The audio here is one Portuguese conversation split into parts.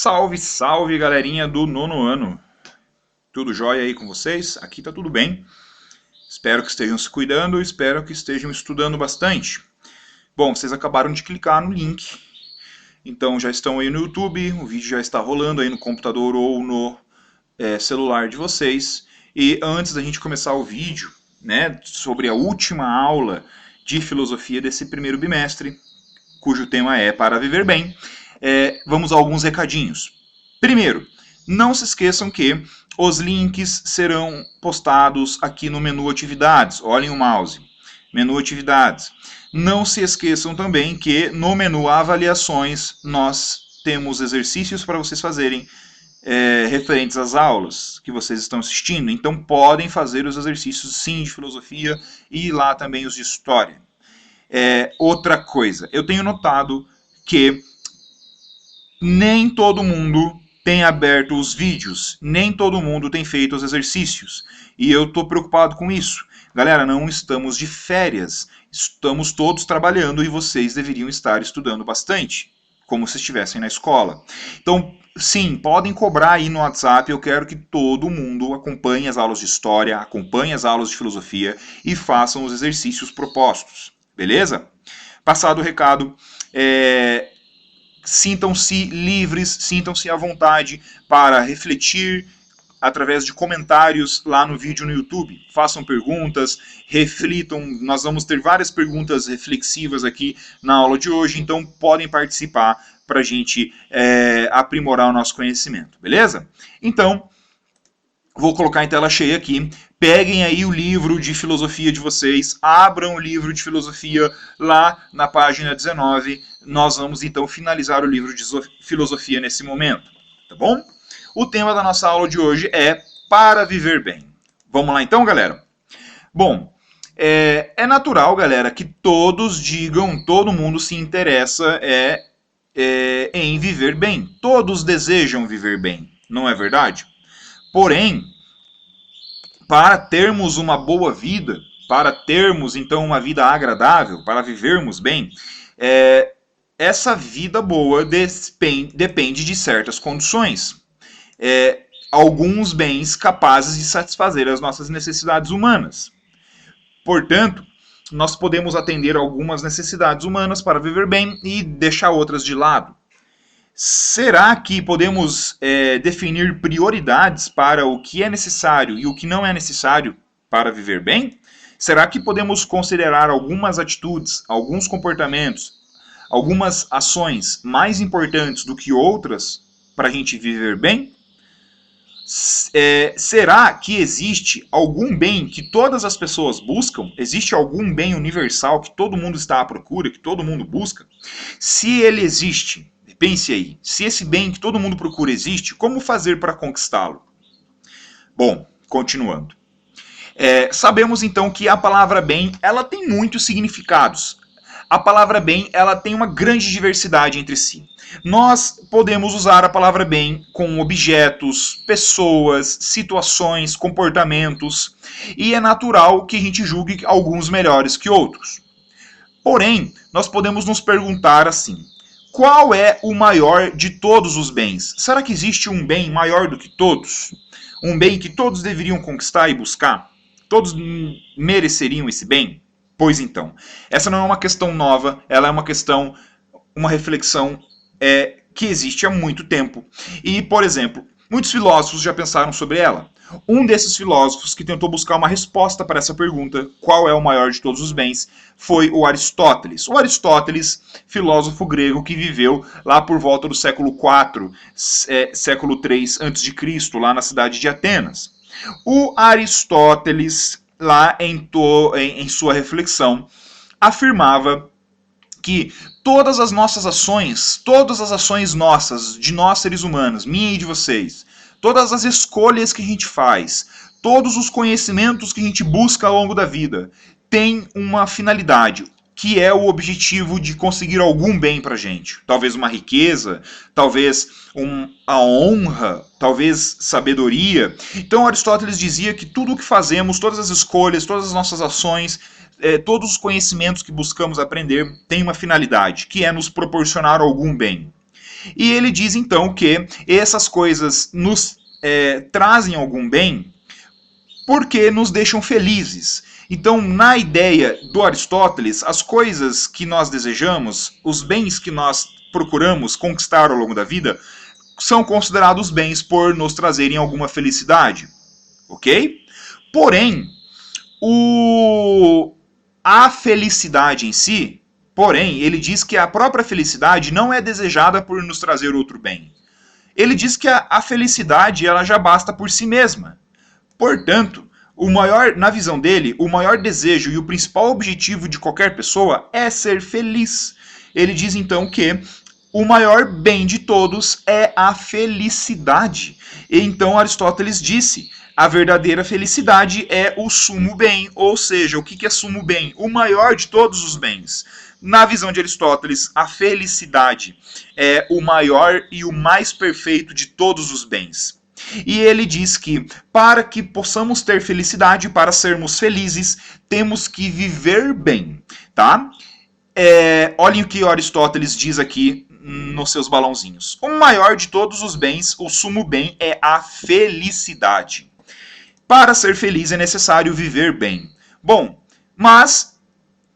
Salve, salve, galerinha do nono ano. Tudo jóia aí com vocês? Aqui tá tudo bem. Espero que estejam se cuidando, espero que estejam estudando bastante. Bom, vocês acabaram de clicar no link, então já estão aí no YouTube, o vídeo já está rolando aí no computador ou no celular de vocês. E antes da gente começar o vídeo, né, sobre a última aula de filosofia desse primeiro bimestre, cujo tema é Para Viver Bem, vamos a alguns recadinhos. Primeiro, não se esqueçam que os links serão postados aqui no menu Atividades. Olhem o mouse. Menu Atividades. Não se esqueçam também que no menu Avaliações nós temos exercícios para vocês fazerem referentes às aulas que vocês estão assistindo. Então podem fazer os exercícios sim de filosofia e lá também os de história. Outra coisa, eu tenho notado que nem todo mundo tem aberto os vídeos, nem todo mundo tem feito os exercícios. E eu estou preocupado com isso. Galera, não estamos de férias, estamos todos trabalhando e vocês deveriam estar estudando bastante, como se estivessem na escola. Então, sim, podem cobrar aí no WhatsApp, eu quero que todo mundo acompanhe as aulas de história, acompanhe as aulas de filosofia e façam os exercícios propostos, beleza? Passado o recado, sintam-se livres, sintam-se à vontade para refletir através de comentários lá no vídeo no YouTube. Façam perguntas, reflitam, nós vamos ter várias perguntas reflexivas aqui na aula de hoje, então podem participar para a gente aprimorar o nosso conhecimento, beleza? Então, vou colocar em tela cheia aqui. Peguem aí o livro de filosofia de vocês, abram o livro de filosofia lá na página 19. Nós vamos então finalizar o livro de filosofia nesse momento, tá bom? O tema da nossa aula de hoje é Para Viver Bem. Vamos lá então, galera? Bom, é natural, galera, que todos digam, todo mundo se interessa em viver bem. Todos desejam viver bem, não é verdade? Porém, para termos uma boa vida, para termos então uma vida agradável, para vivermos bem, essa vida boa depende de certas condições. Alguns bens capazes de satisfazer as nossas necessidades humanas. Portanto, nós podemos atender algumas necessidades humanas para viver bem e deixar outras de lado. Será que podemos definir prioridades para o que é necessário e o que não é necessário para viver bem? Será que podemos considerar algumas atitudes, alguns comportamentos, algumas ações mais importantes do que outras para a gente viver bem? Será que existe algum bem que todas as pessoas buscam? Existe algum bem universal que todo mundo está à procura, que todo mundo busca? Se ele existe, pense aí, se esse bem que todo mundo procura existe, como fazer para conquistá-lo? Bom, continuando. Sabemos então que a palavra bem, ela tem muitos significados. A palavra bem, ela tem uma grande diversidade entre si. Nós podemos usar a palavra bem com objetos, pessoas, situações, comportamentos, e é natural que a gente julgue alguns melhores que outros. Porém, nós podemos nos perguntar assim: qual é o maior de todos os bens? Será que existe um bem maior do que todos? Um bem que todos deveriam conquistar e buscar? Todos mereceriam esse bem? Pois então, essa não é uma questão nova, ela é uma reflexão que existe há muito tempo. E, por exemplo, muitos filósofos já pensaram sobre ela. Um desses filósofos que tentou buscar uma resposta para essa pergunta, qual é o maior de todos os bens, foi o Aristóteles. O Aristóteles, filósofo grego que viveu lá por volta do século IV, século III a.C., lá na cidade de Atenas. O Aristóteles, lá em sua reflexão, afirmava que todas as nossas ações, todas as ações nossas, de nós seres humanos, minha e de vocês, todas as escolhas que a gente faz, todos os conhecimentos que a gente busca ao longo da vida, tem uma finalidade, que é o objetivo de conseguir algum bem pra gente. Talvez uma riqueza, talvez a honra, talvez sabedoria. Então Aristóteles dizia que tudo o que fazemos, todas as escolhas, todas as nossas ações, todos os conhecimentos que buscamos aprender tem uma finalidade, que é nos proporcionar algum bem. E ele diz então que essas coisas nos trazem algum bem porque nos deixam felizes. Então, na ideia do Aristóteles, as coisas que nós desejamos, os bens que nós procuramos conquistar ao longo da vida, são considerados bens por nos trazerem alguma felicidade. Ok? Porém, a felicidade em si, porém, ele diz que a própria felicidade não é desejada por nos trazer outro bem. Ele diz que a felicidade ela já basta por si mesma. Portanto, na visão dele, o maior desejo e o principal objetivo de qualquer pessoa é ser feliz. Ele diz então que o maior bem de todos é a felicidade. E então Aristóteles disse: a verdadeira felicidade é o sumo bem. Ou seja, o que é sumo bem? O maior de todos os bens. Na visão de Aristóteles, a felicidade é o maior e o mais perfeito de todos os bens. E ele diz que para que possamos ter felicidade, para sermos felizes, temos que viver bem, tá? Olhem o que Aristóteles diz aqui nos seus balãozinhos. O maior de todos os bens, o sumo bem, é a felicidade. Para ser feliz é necessário viver bem. Bom, mas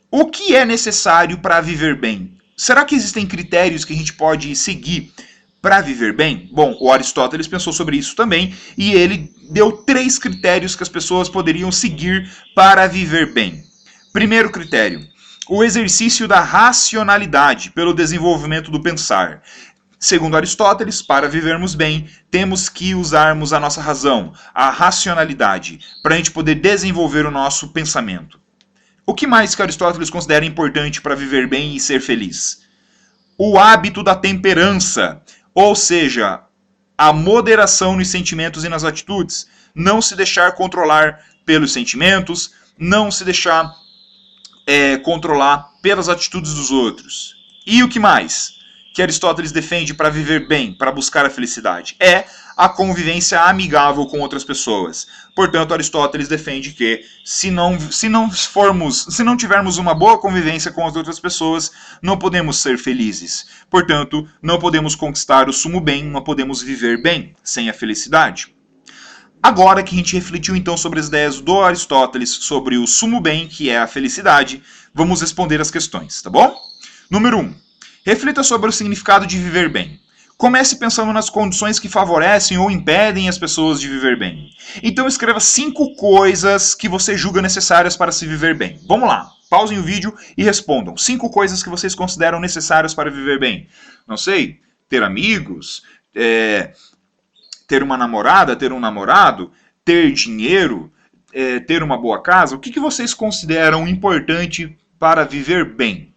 o que é necessário para viver bem? Será que existem critérios que a gente pode seguir para viver bem? Bom, o Aristóteles pensou sobre isso também e ele deu 3 critérios que as pessoas poderiam seguir para viver bem. Primeiro critério: o exercício da racionalidade pelo desenvolvimento do pensar. Segundo Aristóteles, para vivermos bem, temos que usarmos a nossa razão, a racionalidade, para a gente poder desenvolver o nosso pensamento. O que mais que Aristóteles considera importante para viver bem e ser feliz? O hábito da temperança, ou seja, a moderação nos sentimentos e nas atitudes. Não se deixar controlar pelos sentimentos, não se deixar controlar pelas atitudes dos outros. E o que mais que Aristóteles defende para viver bem, para buscar a felicidade? É a convivência amigável com outras pessoas. Portanto, Aristóteles defende que se não tivermos uma boa convivência com as outras pessoas, não podemos ser felizes. Portanto, não podemos conquistar o sumo bem, não podemos viver bem sem a felicidade. Agora que a gente refletiu então sobre as ideias do Aristóteles sobre o sumo bem, que é a felicidade, vamos responder as questões, tá bom? Número 1. Reflita sobre o significado de viver bem. Comece pensando nas condições que favorecem ou impedem as pessoas de viver bem. Então escreva 5 coisas que você julga necessárias para se viver bem. Vamos lá, pausem o vídeo e respondam. 5 coisas que vocês consideram necessárias para viver bem. Não sei, ter amigos, ter uma namorada, ter um namorado, ter dinheiro, ter uma boa casa. O que vocês consideram importante para viver bem?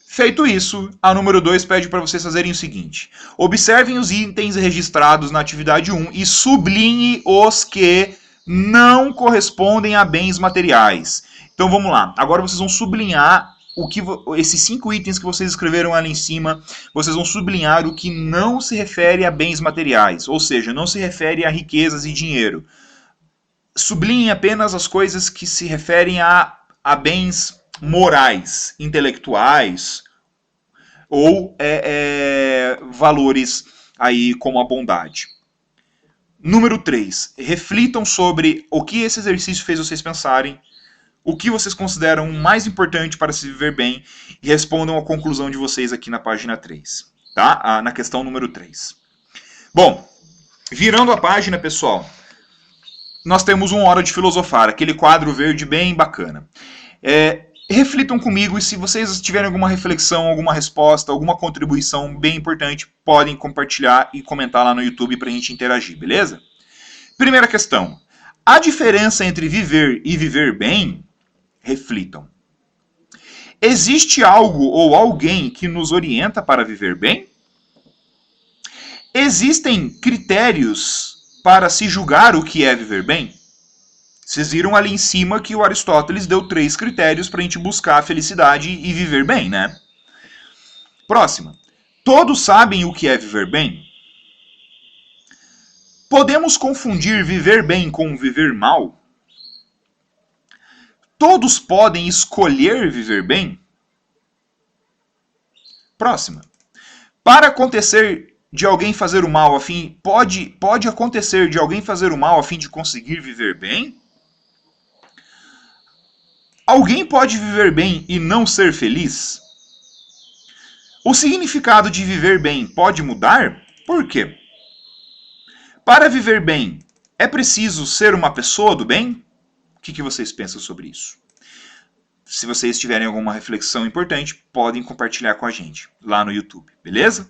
Feito isso, a número 2 pede para vocês fazerem o seguinte: observem os itens registrados na atividade 1 e sublinhe os que não correspondem a bens materiais. Então vamos lá, agora vocês vão sublinhar esses 5 itens que vocês escreveram ali em cima, vocês vão sublinhar o que não se refere a bens materiais, ou seja, não se refere a riquezas e dinheiro. Sublinhem apenas as coisas que se referem a bens morais, intelectuais ou valores aí como a bondade. Número 3. Reflitam sobre o que esse exercício fez vocês pensarem, o que vocês consideram mais importante para se viver bem e respondam a conclusão de vocês aqui na página 3, tá? Na questão número 3. Bom, virando a página, pessoal, nós temos uma hora de filosofar, aquele quadro verde bem bacana. Reflitam comigo e se vocês tiverem alguma reflexão, alguma resposta, alguma contribuição bem importante, podem compartilhar e comentar lá no YouTube para a gente interagir, beleza? Primeira questão. A diferença entre viver e viver bem? Reflitam. Existe algo ou alguém que nos orienta para viver bem? Existem critérios para se julgar o que é viver bem? Vocês viram ali em cima que o Aristóteles deu 3 critérios para a gente buscar a felicidade e viver bem, né? Próxima. Todos sabem o que é viver bem? Podemos confundir viver bem com viver mal? Todos podem escolher viver bem? Próxima. Para acontecer de alguém fazer o mal pode acontecer de alguém fazer o mal a fim de conseguir viver bem? Alguém pode viver bem e não ser feliz? O significado de viver bem pode mudar? Por quê? Para viver bem, é preciso ser uma pessoa do bem? O que vocês pensam sobre isso? Se vocês tiverem alguma reflexão importante, podem compartilhar com a gente lá no YouTube, beleza?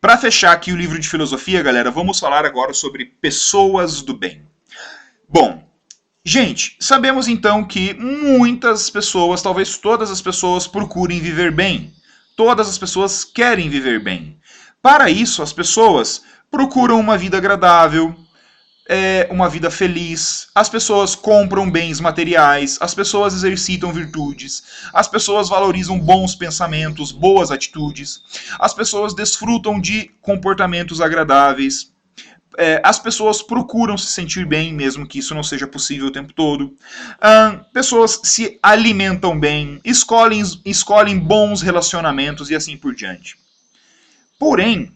Para fechar aqui o livro de filosofia, galera, vamos falar agora sobre pessoas do bem. Bom, gente, sabemos então que muitas pessoas, talvez todas as pessoas, procurem viver bem. Todas as pessoas querem viver bem. Para isso, as pessoas procuram uma vida agradável, uma vida feliz, as pessoas compram bens materiais, as pessoas exercitam virtudes, as pessoas valorizam bons pensamentos, boas atitudes, as pessoas desfrutam de comportamentos agradáveis, as pessoas procuram se sentir bem, mesmo que isso não seja possível o tempo todo, pessoas se alimentam bem, escolhem bons relacionamentos e assim por diante. Porém,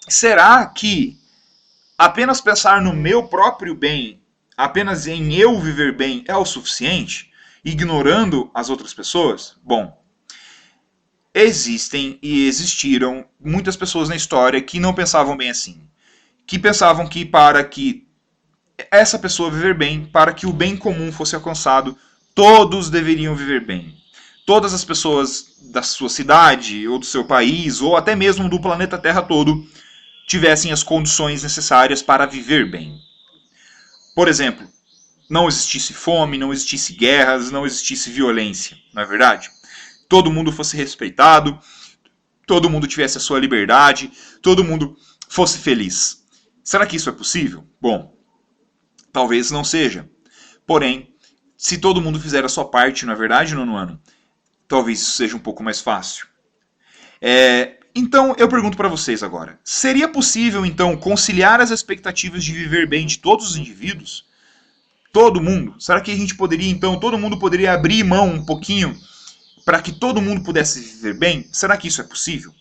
será que apenas pensar no meu próprio bem, apenas em eu viver bem, é o suficiente? Ignorando as outras pessoas? Bom, existem e existiram muitas pessoas na história que não pensavam bem assim. Que pensavam que para que essa pessoa viver bem, para que o bem comum fosse alcançado, todos deveriam viver bem. Todas as pessoas da sua cidade, ou do seu país, ou até mesmo do planeta Terra todo, tivessem as condições necessárias para viver bem. Por exemplo, não existisse fome, não existisse guerras, não existisse violência, não é verdade? Todo mundo fosse respeitado, todo mundo tivesse a sua liberdade, todo mundo fosse feliz. Será que isso é possível? Bom, talvez não seja. Porém, se todo mundo fizer a sua parte, não é verdade, nono ano? Talvez isso seja um pouco mais fácil. Então, eu pergunto para vocês agora. Seria possível, então, conciliar as expectativas de viver bem de todos os indivíduos? Todo mundo? Será que a gente poderia, então, todo mundo poderia abrir mão um pouquinho para que todo mundo pudesse viver bem? Será que isso é possível?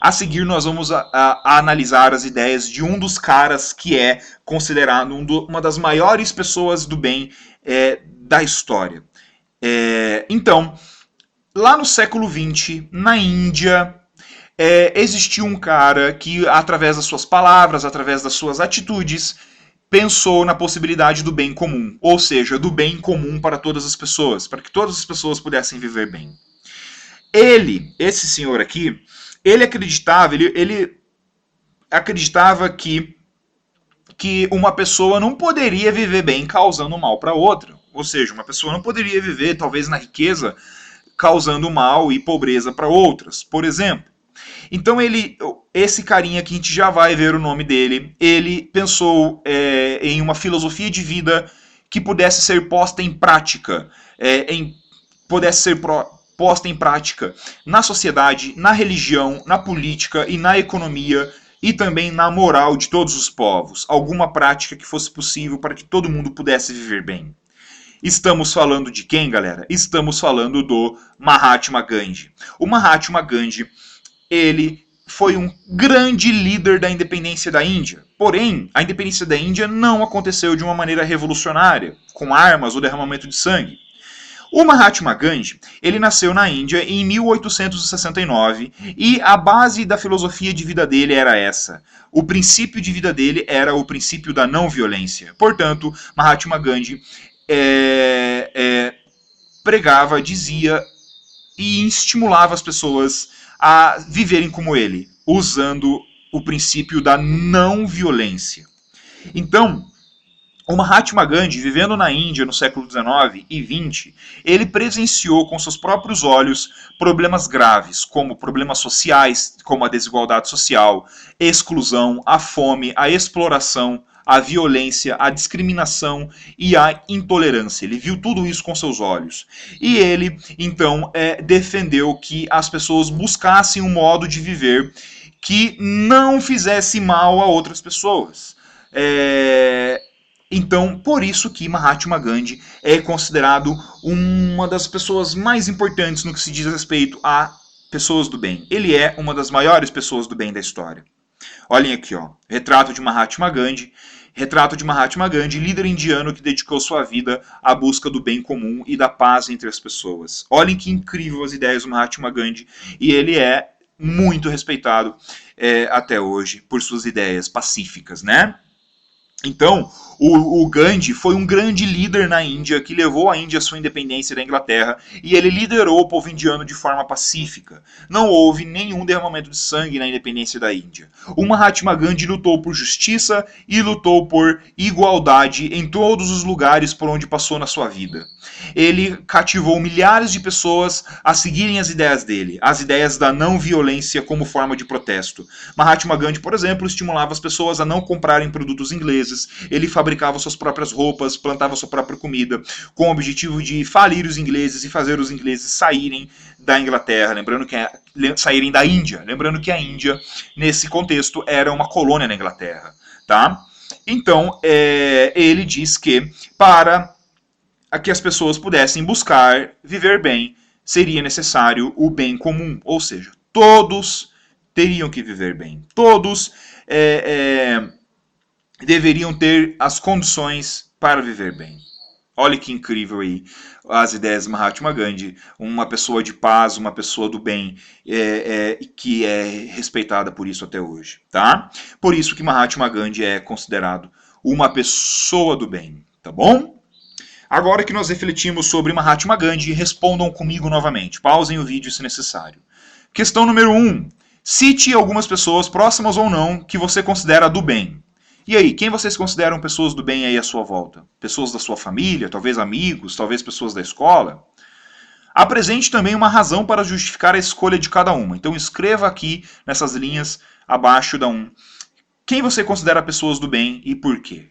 A seguir, nós vamos a analisar as ideias de um dos caras que é considerado uma das maiores pessoas do bem da história. Então, lá no século XX, na Índia, existiu um cara que, através das suas palavras, através das suas atitudes, pensou na possibilidade do bem comum, ou seja, do bem comum para todas as pessoas, para que todas as pessoas pudessem viver bem. Esse senhor aqui, ele acreditava que uma pessoa não poderia viver bem causando mal para outra, ou seja, uma pessoa não poderia viver, talvez na riqueza, causando mal e pobreza para outras, por exemplo. Então esse carinha que a gente já vai ver o nome dele, ele pensou em uma filosofia de vida que pudesse ser posta em prática, posta em prática na sociedade, na religião, na política e na economia e também na moral de todos os povos. Alguma prática que fosse possível para que todo mundo pudesse viver bem. Estamos falando de quem, galera? Estamos falando do Mahatma Gandhi. O Mahatma Gandhi, ele foi um grande líder da independência da Índia. Porém, a independência da Índia não aconteceu de uma maneira revolucionária, com armas ou derramamento de sangue. O Mahatma Gandhi, ele nasceu na Índia em 1869 e a base da filosofia de vida dele era essa. O princípio de vida dele era o princípio da não violência. Portanto, Mahatma Gandhi pregava, dizia e estimulava as pessoas a viverem como ele, usando o princípio da não violência. Então, o Mahatma Gandhi, vivendo na Índia no século XIX e XX, ele presenciou com seus próprios olhos problemas graves, como problemas sociais, como a desigualdade social, exclusão, a fome, a exploração, a violência, a discriminação e a intolerância. Ele viu tudo isso com seus olhos. E ele, então, defendeu que as pessoas buscassem um modo de viver que não fizesse mal a outras pessoas. Então, por isso que Mahatma Gandhi é considerado uma das pessoas mais importantes no que se diz respeito à pessoas do bem. Ele é uma das maiores pessoas do bem da história. Olhem aqui, ó, retrato de Mahatma Gandhi. Retrato de Mahatma Gandhi, líder indiano que dedicou sua vida à busca do bem comum e da paz entre as pessoas. Olhem que incrível as ideias do Mahatma Gandhi. E ele é muito respeitado até hoje por suas ideias pacíficas, né? Então, o Gandhi foi um grande líder na Índia, que levou a Índia à sua independência da Inglaterra, e ele liderou o povo indiano de forma pacífica. Não houve nenhum derramamento de sangue na independência da Índia. O Mahatma Gandhi lutou por justiça e lutou por igualdade em todos os lugares por onde passou na sua vida. Ele cativou milhares de pessoas a seguirem as ideias dele, as ideias da não violência como forma de protesto. Mahatma Gandhi, por exemplo, estimulava as pessoas a não comprarem produtos ingleses. Ele fabricava suas próprias roupas, plantava sua própria comida, com o objetivo de falir os ingleses e fazer os ingleses saírem da Inglaterra, saírem da Índia. Lembrando que a Índia, nesse contexto, era uma colônia na Inglaterra. Tá? Então, ele diz que para que as pessoas pudessem buscar viver bem, seria necessário o bem comum, ou seja, todos teriam que viver bem. Todos deveriam ter as condições para viver bem. Olha que incrível aí as ideias de Mahatma Gandhi, uma pessoa de paz, uma pessoa do bem, que é respeitada por isso até hoje. Tá? Por isso que Mahatma Gandhi é considerado uma pessoa do bem. Tá bom? Agora que nós refletimos sobre Mahatma Gandhi, respondam comigo novamente. Pausem o vídeo se necessário. Questão número 1. Cite algumas pessoas, próximas ou não, que você considera do bem. E aí, quem vocês consideram pessoas do bem aí à sua volta? Pessoas da sua família, talvez amigos, talvez pessoas da escola? Apresente também uma razão para justificar a escolha de cada uma. Então escreva aqui, nessas linhas abaixo da 1, quem você considera pessoas do bem e por quê.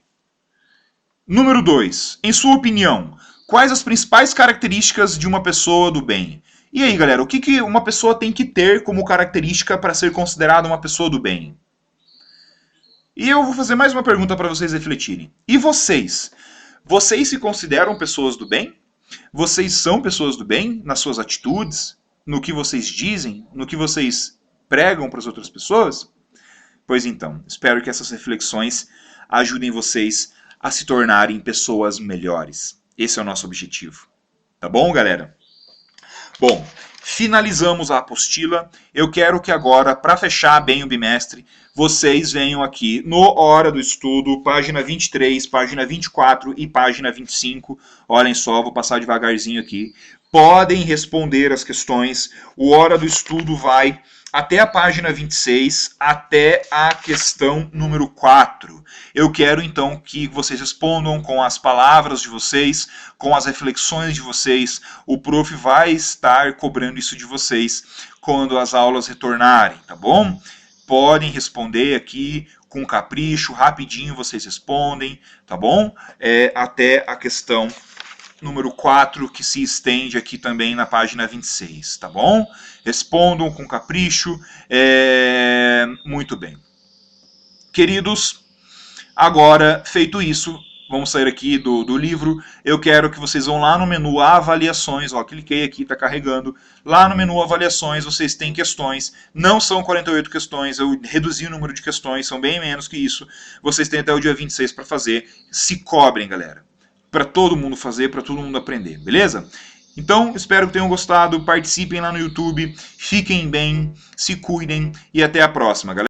Número 2. Em sua opinião, quais as principais características de uma pessoa do bem? E aí, galera, o que uma pessoa tem que ter como característica para ser considerada uma pessoa do bem? E eu vou fazer mais uma pergunta para vocês refletirem. E vocês? Vocês se consideram pessoas do bem? Vocês são pessoas do bem nas suas atitudes? No que vocês dizem? No que vocês pregam para as outras pessoas? Pois então, espero que essas reflexões ajudem vocês a se tornarem pessoas melhores. Esse é o nosso objetivo. Tá bom, galera? Bom, finalizamos a apostila. Eu quero que agora, para fechar bem o bimestre, vocês venham aqui no Hora do Estudo, página 23, página 24 e página 25. Olhem só, vou passar devagarzinho aqui. Podem responder as questões. O Hora do Estudo vai até a página 26, até a questão número 4. Eu quero então que vocês respondam com as palavras de vocês, com as reflexões de vocês. O prof vai estar cobrando isso de vocês quando as aulas retornarem, tá bom? Podem responder aqui com capricho, rapidinho vocês respondem, tá bom? Até a questão número 4, que se estende aqui também na página 26, tá bom? Respondam com capricho. Muito bem. Queridos, agora, feito isso, vamos sair aqui do livro. Eu quero que vocês vão lá no menu Avaliações. Ó, cliquei aqui, está carregando. Lá no menu Avaliações, vocês têm questões. Não são 48 questões, eu reduzi o número de questões, são bem menos que isso. Vocês têm até o dia 26 para fazer. Se cobrem, galera. Para todo mundo fazer, para todo mundo aprender, beleza? Então, espero que tenham gostado, participem lá no YouTube, fiquem bem, se cuidem e até a próxima, galera.